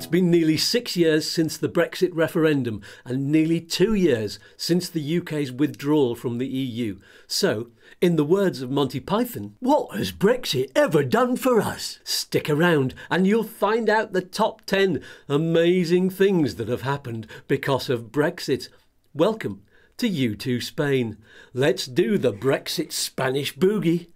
It's been nearly 6 years since the Brexit referendum and nearly 2 years since the UK's withdrawal from the EU. So, in the words of Monty Python, what has Brexit ever done for us? Stick around and you'll find out the top 10 amazing things that have happened because of Brexit. Welcome to YouTooSpain. Let's do the Brexit Spanish boogie.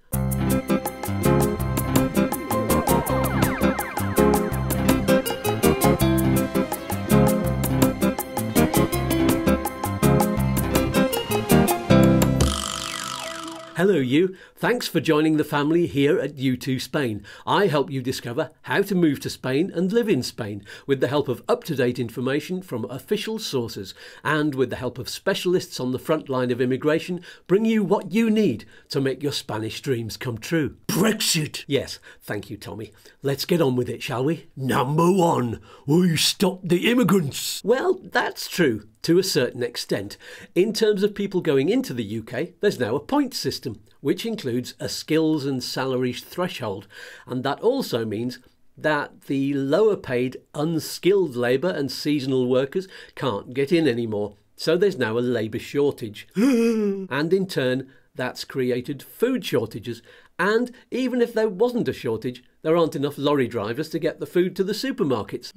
Hello you, thanks for joining the family here at YouTooSpain. I help you discover how to move to Spain and live in Spain with the help of up-to-date information from official sources and with the help of specialists on the front line of immigration, bring you what you need to make your Spanish dreams come true. Brexit! Yes, thank you Tommy. Let's get on with it, shall we? Number 1, we stop the immigrants. Well, that's true. To a certain extent. In terms of people going into the UK, there's now a point system, which includes a skills and salaries threshold, and that also means that the lower paid unskilled labour and seasonal workers can't get in anymore. So there's now a labour shortage. And in turn, that's created food shortages. And even if there wasn't a shortage, there aren't enough lorry drivers to get the food to the supermarkets.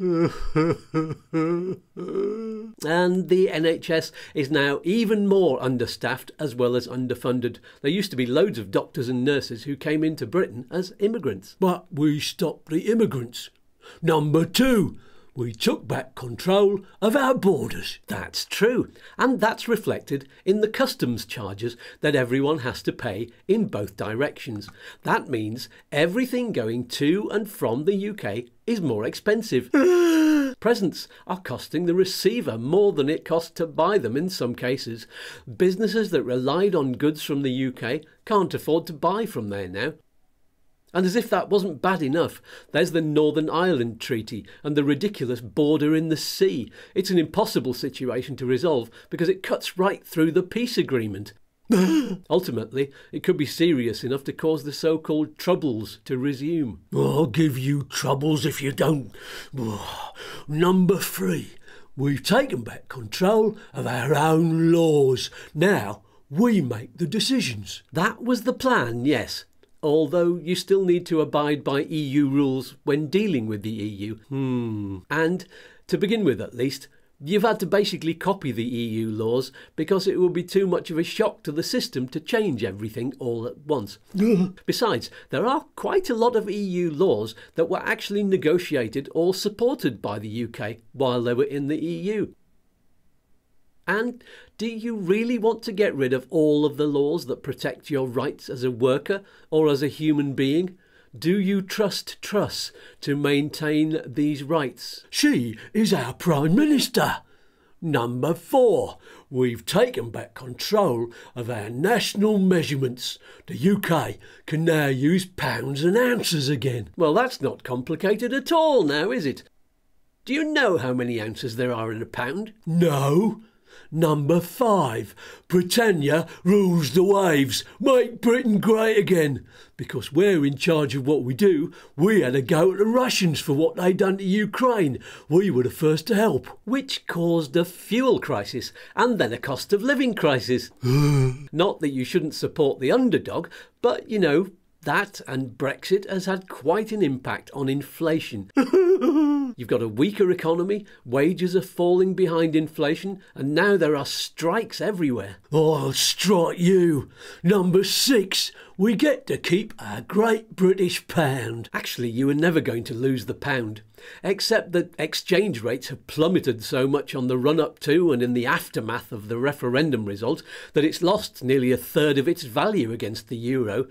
And the NHS is now even more understaffed as well as underfunded. There used to be loads of doctors and nurses who came into Britain as immigrants. But we stopped the immigrants. Number 2. We took back control of our borders. That's true, and that's reflected in the customs charges that everyone has to pay in both directions. That means everything going to and from the UK is more expensive. Presents are costing the receiver more than it costs to buy them in some cases. Businesses that relied on goods from the UK can't afford to buy from there now. And as if that wasn't bad enough, there's the Northern Ireland Treaty and the ridiculous border in the sea. It's an impossible situation to resolve because it cuts right through the peace agreement. Ultimately, it could be serious enough to cause the so-called Troubles to resume. I'll give you troubles if you don't. Number 3. We've taken back control of our own laws. Now we make the decisions. That was the plan, yes. Although you still need to abide by EU rules when dealing with the EU. And, to begin with at least, you've had to basically copy the EU laws because it would be too much of a shock to the system to change everything all at once. Besides, there are quite a lot of EU laws that were actually negotiated or supported by the UK while they were in the EU. And do you really want to get rid of all of the laws that protect your rights as a worker or as a human being? Do you trust Truss to maintain these rights? She is our Prime Minister. Number 4. We've taken back control of our national measurements. The UK can now use pounds and ounces again. Well, that's not complicated at all now, is it? Do you know how many ounces there are in a pound? No. Number 5. Britannia rules the waves. Make Britain great again. Because we're in charge of what we do, we had a go at the Russians for what they done to Ukraine. We were the first to help. Which caused a fuel crisis and then a cost of living crisis. Not that you shouldn't support the underdog, but you know, that and Brexit has had quite an impact on inflation. You've got a weaker economy, wages are falling behind inflation, and now there are strikes everywhere. I'll strike you. Number 6. We get to keep our great British pound. Actually, you were never going to lose the pound. Except that exchange rates have plummeted so much on the run-up to and in the aftermath of the referendum result that it's lost nearly 1/3 of its value against the euro.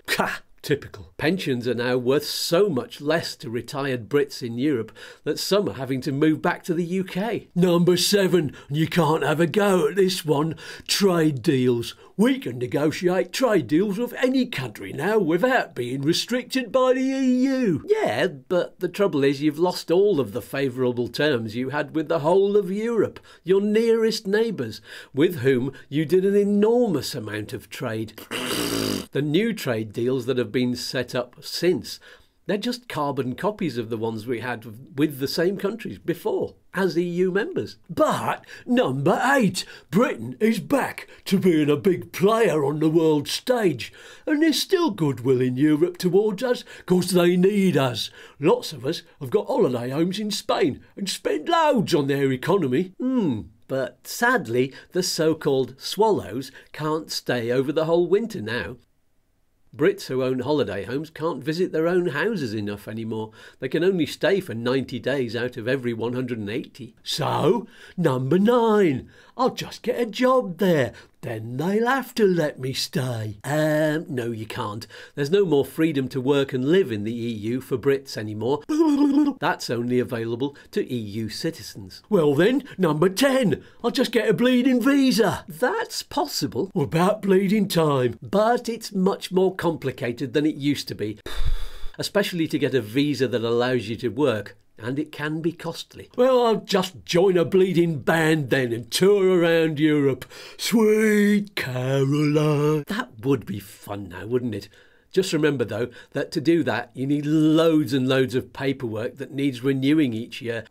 Typical. Pensions are now worth so much less to retired Brits in Europe that some are having to move back to the UK. Number 7, you can't have a go at this one, trade deals. We can negotiate trade deals with any country now without being restricted by the EU. Yeah, but the trouble is you've lost all of the favourable terms you had with the whole of Europe, your nearest neighbours, with whom you did an enormous amount of trade. The new trade deals that have been set up since They're just carbon copies of the ones we had with the same countries before, as EU members. But number 8, Britain is back to being a big player on the world stage, and there's still goodwill in Europe towards us, 'cause they need us. Lots of us have got holiday homes in Spain and spend loads on their economy. But sadly, the so-called swallows can't stay over the whole winter now. Brits who own holiday homes can't visit their own houses enough anymore. They can only stay for 90 days out of every 180. So, number 9, I'll just get a job there. Then they'll have to let me stay. No, you can't. There's no more freedom to work and live in the EU for Brits anymore. That's only available to EU citizens. Well then, number 10, I'll just get a bleeding visa. That's possible. About bleeding time. But it's much more complicated than it used to be. Especially to get a visa that allows you to work. And it can be costly. Well, I'll just join a bleeding band then and tour around Europe. Sweet Caroline. That would be fun now, wouldn't it? Just remember, though, that to do that, you need loads and loads of paperwork that needs renewing each year.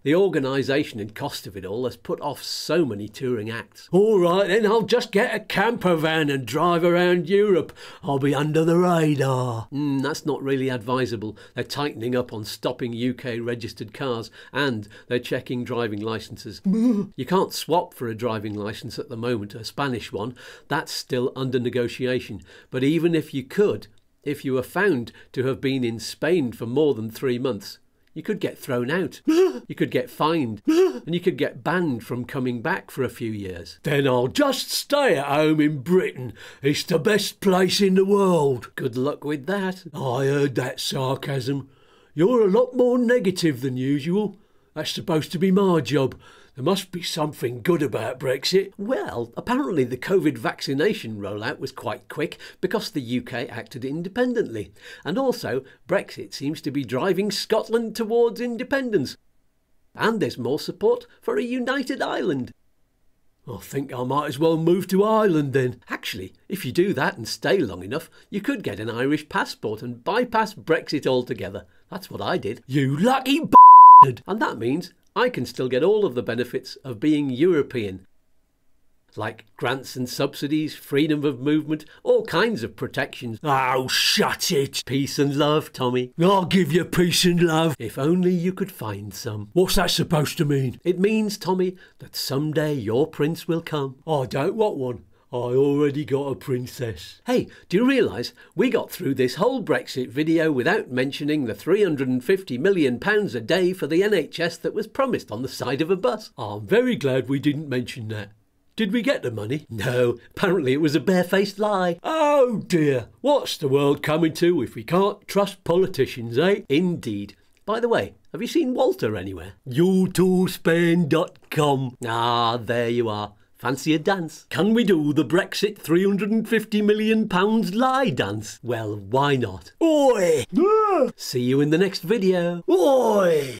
The organisation and cost of it all has put off so many touring acts. All right, then I'll just get a camper van and drive around Europe. I'll be under the radar. That's not really advisable. They're tightening up on stopping UK registered cars and they're checking driving licences. You can't swap for a driving licence at the moment, a Spanish one. That's still under negotiation. But even if you could, if you were found to have been in Spain for more than 3 months, you could get thrown out, you could get fined, and you could get banned from coming back for a few years. Then I'll just stay at home in Britain. It's the best place in the world. Good luck with that. I heard that sarcasm. You're a lot more negative than usual. That's supposed to be my job. There must be something good about Brexit. Well, apparently the COVID vaccination rollout was quite quick because the UK acted independently. And also, Brexit seems to be driving Scotland towards independence. And there's more support for a united Ireland. I think I might as well move to Ireland then. Actually, if you do that and stay long enough, you could get an Irish passport and bypass Brexit altogether. That's what I did. You lucky b****. And that means I can still get all of the benefits of being European, like grants and subsidies, freedom of movement, all kinds of protections. Oh, shut it! Peace and love, Tommy. I'll give you peace and love. If only you could find some. What's that supposed to mean? It means, Tommy, that someday your prince will come. I don't want one. I already got a princess. Hey, do you realise we got through this whole Brexit video without mentioning the £350 million a day for the NHS that was promised on the side of a bus? I'm very glad we didn't mention that. Did we get the money? No, apparently it was a barefaced lie. Oh dear, what's the world coming to if we can't trust politicians, eh? Indeed. By the way, have you seen Walter anywhere? YouTooSpain.com. Ah, there you are. Fancy a dance? Can we do the Brexit £350 million lie dance? Well, why not? Oi! See you in the next video. Oi!